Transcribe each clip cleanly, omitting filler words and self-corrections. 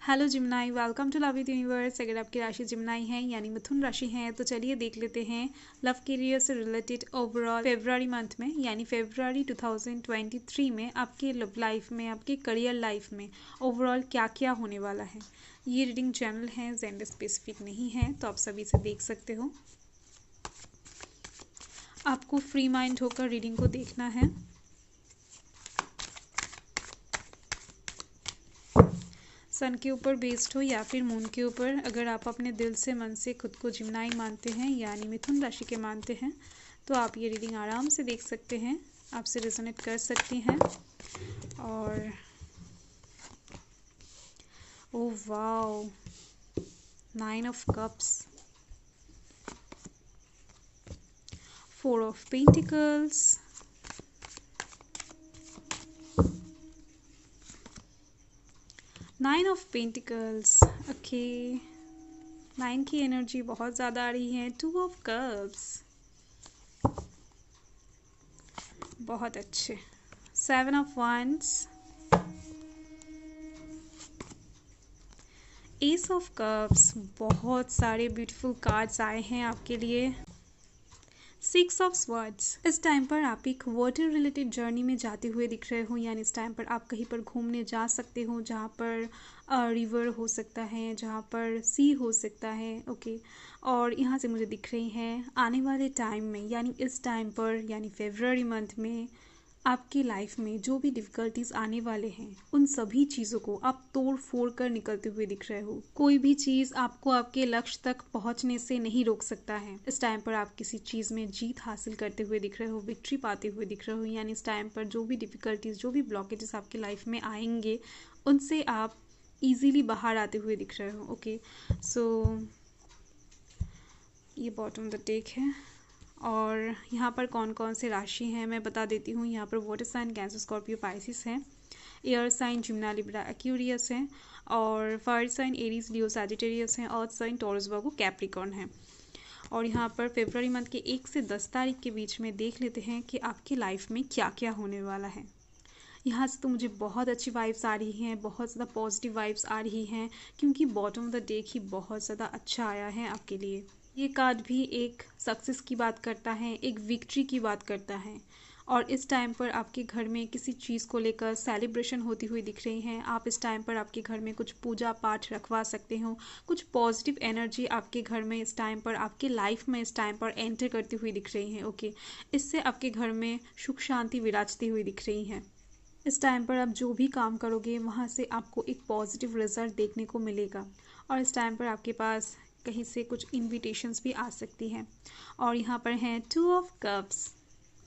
Hello Gemini, welcome to love with universe. अगर आपकी राशि जिम्नाई है यानी मिथुन राशि है तो चलिए देख लेते हैं लव करियर से रिलेटेड ओवरऑल फेब्रुअरी मंथ में यानी फेब्रुअरी 2023 में आपके लव लाइफ में, आपके करियर लाइफ में ओवरऑल क्या क्या होने वाला है। ये रीडिंग जनरल है, जेंडर स्पेसिफिक नहीं है, तो आप सभी से देख सकते हो। आपको फ्री माइंड होकर रीडिंग को देखना है। सन के ऊपर बेस्ड हो या फिर मून के ऊपर, अगर आप अपने दिल से, मन से खुद को जिम्नाई मानते हैं यानी मिथुन राशि के मानते हैं तो आप ये रीडिंग आराम से देख सकते हैं, आपसे रेजोनेट कर सकती हैं। और oh wow, 9 of cups, 4 of pentacles, nine of pentacles. Okay, 9 की एनर्जी बहुत ज़्यादा आ रही है। 2 ऑफ कप्स, बहुत अच्छे। 7 of wands, S of cups, बहुत सारे ब्यूटीफुल कार्ड्स आए हैं आपके लिए। 6 ऑफ स्वर्ड्स। इस टाइम पर आप एक वाटर रिलेटेड जर्नी में जाते हुए दिख रहे हो, यानी इस टाइम पर आप कहीं पर घूमने जा सकते हो जहाँ पर रिवर हो सकता है, जहाँ पर सी हो सकता है। ओके, और यहाँ से मुझे दिख रही हैं आने वाले टाइम में यानी इस टाइम पर यानी फेब्रुअरी मंथ में आपकी लाइफ में जो भी डिफ़िकल्टीज आने वाले हैं उन सभी चीज़ों को आप तोड़ फोड़ कर निकलते हुए दिख रहे हो। कोई भी चीज़ आपको आपके लक्ष्य तक पहुंचने से नहीं रोक सकता है। इस टाइम पर आप किसी चीज़ में जीत हासिल करते हुए दिख रहे हो, विक्ट्री पाते हुए दिख रहे हो, यानी इस टाइम पर जो भी डिफ़िकल्टीज, जो भी ब्लॉकेजेस आपकी लाइफ में आएंगे उनसे आप ईजीली बाहर आते हुए दिख रहे हो। ओके, सो ये बॉटम द डेक है। और यहाँ पर कौन कौन से राशि हैं मैं बता देती हूँ। यहाँ पर water sign Cancer Scorpio Pisces है, air sign Gemini Libra Aquarius है, और fire sign Aries Leo Sagittarius है, earth sign Taurus Virgo Capricorn है। और यहाँ पर फेब्रुअरी मंथ के 1 से 10 तारीख के बीच में देख लेते हैं कि आपकी लाइफ में क्या क्या होने वाला है। यहाँ से तो मुझे बहुत अच्छी वाइब्स आ रही हैं, बहुत ज़्यादा पॉजिटिव वाइब्स आ रही हैं, क्योंकि बॉटम ऑफ द डेक ही बहुत ज़्यादा अच्छा आया है आपके लिए। ये कार्ड भी एक सक्सेस की बात करता है, एक विक्ट्री की बात करता है। और इस टाइम पर आपके घर में किसी चीज़ को लेकर सेलिब्रेशन होती हुई दिख रही हैं। आप इस टाइम पर आपके घर में कुछ पूजा पाठ रखवा सकते हो, कुछ पॉजिटिव एनर्जी आपके घर में इस टाइम पर, आपके लाइफ में इस टाइम पर एंटर करती हुई दिख रही हैं। ओके, इससे आपके घर में सुख शांति विराजती हुई दिख रही हैं। इस टाइम पर आप जो भी काम करोगे वहाँ से आपको एक पॉजिटिव रिजल्ट देखने को मिलेगा। और इस टाइम पर आपके पास कहीं से कुछ इनविटेशंस भी आ सकती हैं। और यहाँ पर हैं 2 ऑफ कप्स।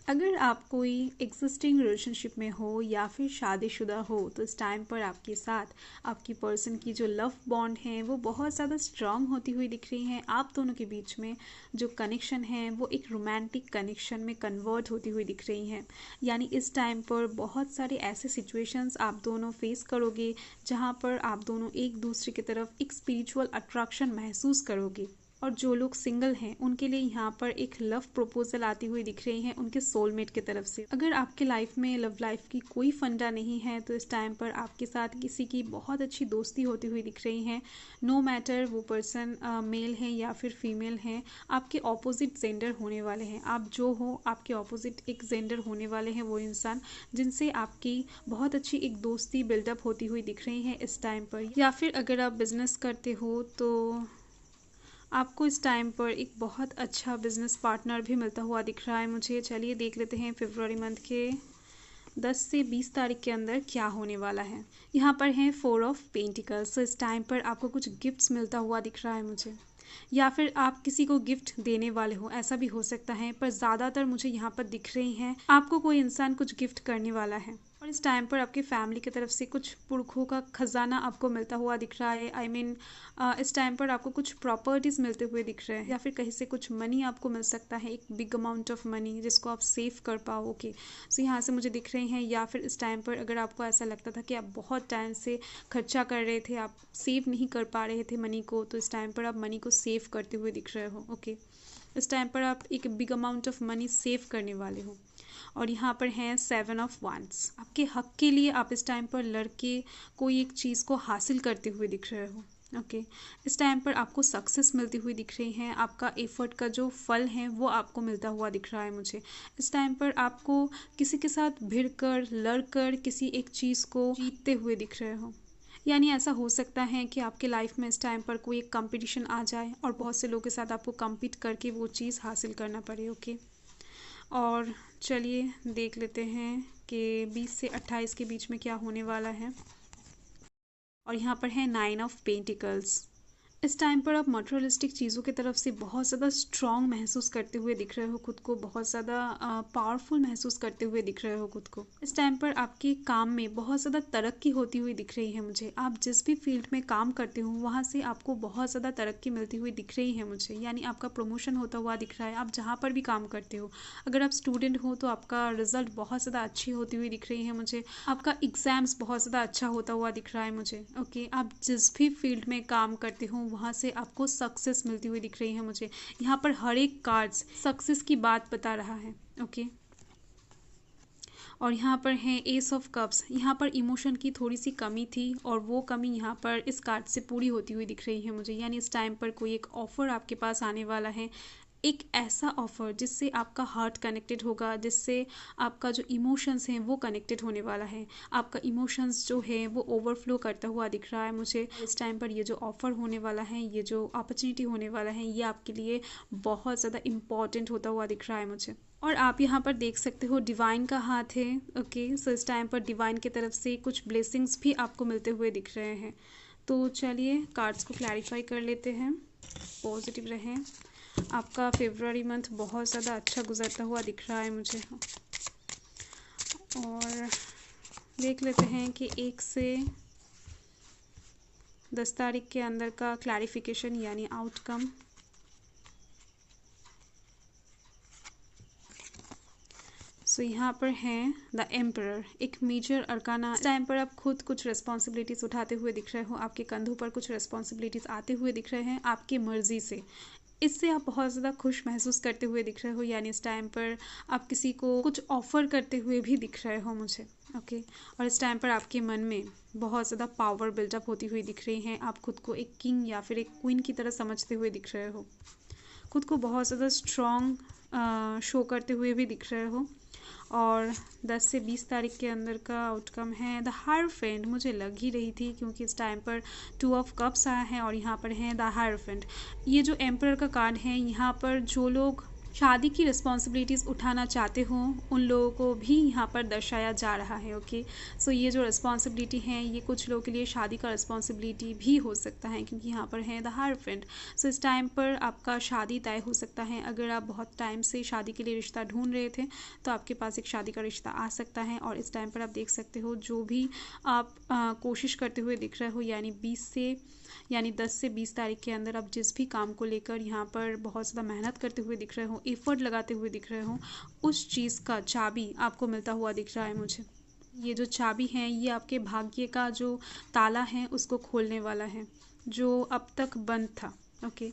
अगर आप कोई एग्जिस्टिंग रिलेशनशिप में हो या फिर शादीशुदा हो तो इस टाइम पर आपके साथ आपकी पर्सन की जो लव बॉन्ड है वो बहुत ज़्यादा स्ट्रांग होती हुई दिख रही है। आप दोनों के बीच में जो कनेक्शन है वो एक रोमांटिक कनेक्शन में कन्वर्ट होती हुई दिख रही हैं। यानी इस टाइम पर बहुत सारे ऐसे सिचुएशंस आप दोनों फेस करोगे जहाँ पर आप दोनों एक दूसरे की तरफ एक स्पिरिचुअल अट्रैक्शन महसूस करोगे। और जो लोग सिंगल हैं उनके लिए यहाँ पर एक लव प्रपोजल आती हुई दिख रही है उनके सोलमेट की तरफ से। अगर आपके लाइफ में लव लाइफ की कोई फंडा नहीं है तो इस टाइम पर आपके साथ किसी की बहुत अच्छी दोस्ती होती हुई दिख रही है। नो मैटर वो पर्सन मेल है या फिर फीमेल है, आपके ऑपोजिट जेंडर होने वाले हैं। आप जो हो आपके ऑपोजिट एक जेंडर होने वाले हैं वो इंसान जिनसे आपकी बहुत अच्छी एक दोस्ती बिल्डअप होती हुई दिख रही है इस टाइम पर। या फिर अगर आप बिजनेस करते हो तो आपको इस टाइम पर एक बहुत अच्छा बिजनेस पार्टनर भी मिलता हुआ दिख रहा है मुझे। चलिए देख लेते हैं फेब्रुअरी मंथ के 10 से 20 तारीख के अंदर क्या होने वाला है। यहाँ पर हैं 4 ऑफ पेंटिकल्स। तो इस टाइम पर आपको कुछ गिफ्ट्स मिलता हुआ दिख रहा है मुझे, या फिर आप किसी को गिफ्ट देने वाले हो, ऐसा भी हो सकता है। पर ज़्यादातर मुझे यहाँ पर दिख रही हैं आपको कोई इंसान कुछ गिफ्ट करने वाला है। और इस टाइम पर आपकी फैमिली की तरफ से कुछ पुरखों का खजाना आपको मिलता हुआ दिख रहा है। आई मीन इस टाइम पर आपको कुछ प्रॉपर्टीज मिलते हुए दिख रहे हैं, या फिर कहीं से कुछ मनी आपको मिल सकता है, एक बिग अमाउंट ऑफ मनी जिसको आप सेव कर पाओ। ओके, सो यहाँ से मुझे दिख रहे हैं। या फिर इस टाइम पर अगर आपको ऐसा लगता था कि आप बहुत टाइम से खर्चा कर रहे थे, आप सेव नहीं कर पा रहे थे मनी को, तो इस टाइम पर आप मनी को सेव करते हुए दिख रहे हो। ओके, इस टाइम पर आप एक big amount of money save करने वाले हो। और यहाँ पर है 7 ऑफ वांड्स। आपके हक के लिए आप इस टाइम पर लड़के कोई एक चीज़ को हासिल करते हुए दिख रहे हो। ओके इस टाइम पर आपको सक्सेस मिलती हुई दिख रही है, आपका एफर्ट का जो फल है वो आपको मिलता हुआ दिख रहा है मुझे। इस टाइम पर आपको किसी के साथ भिड़कर लड़कर किसी एक चीज़ को जीतते हुए दिख रहे हो। यानी ऐसा हो सकता है कि आपके लाइफ में इस टाइम पर कोई एक कंपटीशन आ जाए और बहुत से लोगों के साथ आपको compete करके वो चीज़ हासिल करना पड़े। ओके और चलिए देख लेते हैं कि 20 से 28 के बीच में क्या होने वाला है। और यहाँ पर है 9 ऑफ पेंटिकल्स। इस टाइम पर आप मटेरियलिस्टिक चीज़ों की तरफ से बहुत ज़्यादा स्ट्रॉन्ग महसूस करते हुए दिख रहे हो खुद को, बहुत ज़्यादा पावरफुल महसूस करते हुए दिख रहे हो खुद को। इस टाइम पर आपके काम में बहुत ज़्यादा तरक्की होती हुई दिख रही है मुझे। आप जिस भी फील्ड में काम करते हो वहाँ से आपको बहुत ज़्यादा तरक्की मिलती हुई दिख रही है मुझे, यानी आपका प्रमोशन होता हुआ दिख रहा है। आप जहाँ पर भी काम करते हो, अगर आप स्टूडेंट हो तो आपका रिजल्ट बहुत ज़्यादा अच्छी होती हुई दिख रही है मुझे। आपका एग्जाम्स बहुत ज़्यादा अच्छा होता हुआ दिख रहा है मुझे। ओके आप जिस भी फील्ड में काम करते हो वहाँ से आपको सक्सेस मिलती हुई दिख रही है मुझे। यहाँ पर हर एक कार्ड्स सक्सेस की बात बता रहा है। ओके और यहाँ पर है एस ऑफ कप्स। यहाँ पर इमोशन की थोड़ी सी कमी थी और वो कमी यहाँ पर इस कार्ड से पूरी होती हुई दिख रही है मुझे। यानी इस टाइम पर कोई एक ऑफर आपके पास आने वाला है, एक ऐसा ऑफर जिससे आपका हार्ट कनेक्टेड होगा, जिससे आपका जो इमोशंस हैं वो कनेक्टेड होने वाला है। आपका इमोशंस जो है वो ओवरफ्लो करता हुआ दिख रहा है मुझे। इस टाइम पर ये जो ऑफ़र होने वाला है, ये जो अपॉर्चुनिटी होने वाला है, ये आपके लिए बहुत ज़्यादा इम्पॉर्टेंट होता हुआ दिख रहा है मुझे। और आप यहाँ पर देख सकते हो डिवाइन का हाथ है। ओके सो इस टाइम पर डिवाइन की तरफ से कुछ ब्लेसिंग्स भी आपको मिलते हुए दिख रहे हैं। तो चलिए कार्ड्स को क्लैरिफाई कर लेते हैं। पॉजिटिव रहें। आपका फेब्रुअरी मंथ बहुत ज़्यादा अच्छा गुजरता हुआ दिख रहा है मुझे। और देख लेते हैं कि 1 से 10 तारीख के अंदर का क्लैरिफिकेशन यानी आउटकम। सो यहाँ पर है द एम्परर, एक मेजर अरकाना। इस टाइम पर आप खुद कुछ रिस्पॉन्सिबिलिटीज़ उठाते हुए दिख रहे हो, आपके कंधों पर कुछ रिस्पॉन्सिबिलिटीज़ आते हुए दिख रहे हैं आपकी मर्जी से। इससे आप बहुत ज़्यादा खुश महसूस करते हुए दिख रहे हो, यानी इस टाइम पर आप किसी को कुछ ऑफ़र करते हुए भी दिख रहे हो मुझे। ओके और इस टाइम पर आपके मन में बहुत ज़्यादा पावर बिल्डअप होती हुई दिख रही है। आप खुद को एक किंग या फिर एक क्वीन की तरह समझते हुए दिख रहे हो, खुद को बहुत ज़्यादा स्ट्रॉन्ग शो करते हुए भी दिख रहे हो। और 10 से 20 तारीख के अंदर का आउटकम है द हायरफेंट। मुझे लग ही रही थी क्योंकि इस टाइम पर 2 ऑफ कप्स आया है और यहाँ पर है द हायरफेंट। ये जो एम्परर का कार्ड है, यहाँ पर जो लोग शादी की रिस्पॉन्सिबिलिटीज़ उठाना चाहते हो उन लोगों को भी यहाँ पर दर्शाया जा रहा है। ओके सो ये जो रिस्पॉन्सिबिलिटी है ये कुछ लोगों के लिए शादी का रिस्पॉन्सिबिलिटी भी हो सकता है, क्योंकि यहाँ पर है द हायरफेंट। सो इस टाइम पर आपका शादी तय हो सकता है। अगर आप बहुत टाइम से शादी के लिए रिश्ता ढूंढ रहे थे तो आपके पास एक शादी का रिश्ता आ सकता है। और इस टाइम पर आप देख सकते हो जो भी आप कोशिश करते हुए दिख रहे हो, यानी 10 से 20 तारीख के अंदर आप जिस भी काम को लेकर यहाँ पर बहुत ज़्यादा मेहनत करते हुए दिख रहे हो, एफर्ट लगाते हुए दिख रहे हो, उस चीज़ का चाबी आपको मिलता हुआ दिख रहा है मुझे। ये जो चाबी है ये आपके भाग्य का जो ताला है उसको खोलने वाला है जो अब तक बंद था। ओके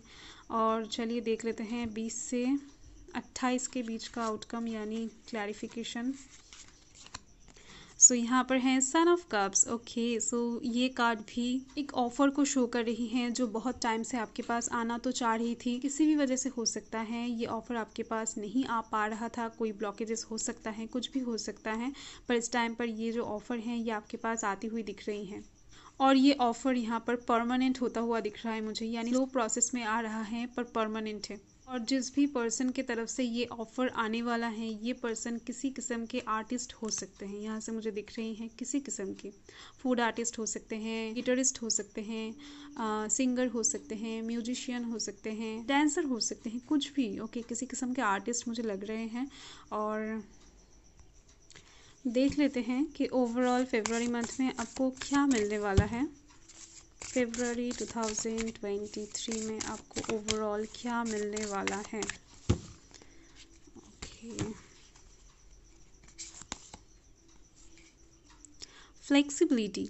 और चलिए देख लेते हैं 20 से 28 के बीच का आउटकम यानी क्लैरिफिकेशन। सो यहाँ पर है son of cups. Okay so ये कार्ड भी एक ऑफर को शो कर रही है जो बहुत टाइम से आपके पास आना तो चाह रही थी, किसी भी वजह से हो सकता है ये ऑफर आपके पास नहीं आ पा रहा था, कोई ब्लॉकेजेस हो सकता है, कुछ भी हो सकता है, पर इस टाइम पर ये जो ऑफर है ये आपके पास आती हुई दिख रही हैं। और ये ऑफर यहाँ पर परमानेंट होता हुआ दिख रहा है मुझे, यानी स्लो प्रोसेस में आ रहा है पर परमानेंट है। और जिस भी पर्सन की तरफ से ये ऑफ़र आने वाला है ये पर्सन किसी किस्म के आर्टिस्ट हो सकते हैं, यहाँ से मुझे दिख रही हैं किसी किस्म के फूड आर्टिस्ट हो सकते हैं, गिटारिस्ट हो सकते हैं, सिंगर हो सकते हैं, म्यूजिशियन हो सकते हैं, डांसर हो सकते हैं, कुछ भी। ओके किसी किस्म के आर्टिस्ट मुझे लग रहे हैं। और देख लेते हैं कि ओवरऑल फरवरी मंथ में आपको क्या मिलने वाला है। फरवरी 2023 में आपको ओवरऑल क्या मिलने वाला है। ओके फ्लेक्सिबिलिटी,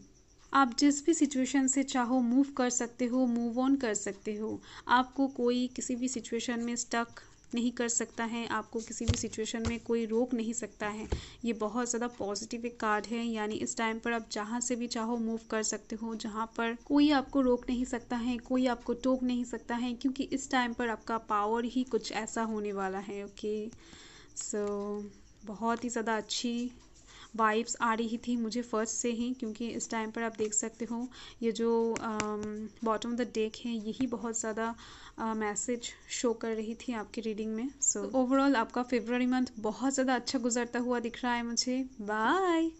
आप जिस भी सिचुएशन से चाहो मूव कर सकते हो, मूव ऑन कर सकते हो। आपको कोई किसी भी सिचुएशन में स्टक नहीं कर सकता है, आपको किसी भी सिचुएशन में कोई रोक नहीं सकता है। ये बहुत ज़्यादा पॉजिटिव एक कार्ड है, यानी इस टाइम पर आप जहाँ से भी चाहो मूव कर सकते हो, जहाँ पर कोई आपको रोक नहीं सकता है, कोई आपको टोक नहीं सकता है, क्योंकि इस टाइम पर आपका पावर ही कुछ ऐसा होने वाला है। ओके, सो बहुत ही ज़्यादा अच्छी वाइब्स आ रही थी मुझे फर्स्ट से ही, क्योंकि इस टाइम पर आप देख सकते हो ये जो बॉटम ऑफ द डेक है यही बहुत ज़्यादा मैसेज शो कर रही थी आपकी रीडिंग में। सो ओवरऑल आपका फेब्रुअरी मंथ बहुत ज़्यादा अच्छा गुजरता हुआ दिख रहा है मुझे। बाय।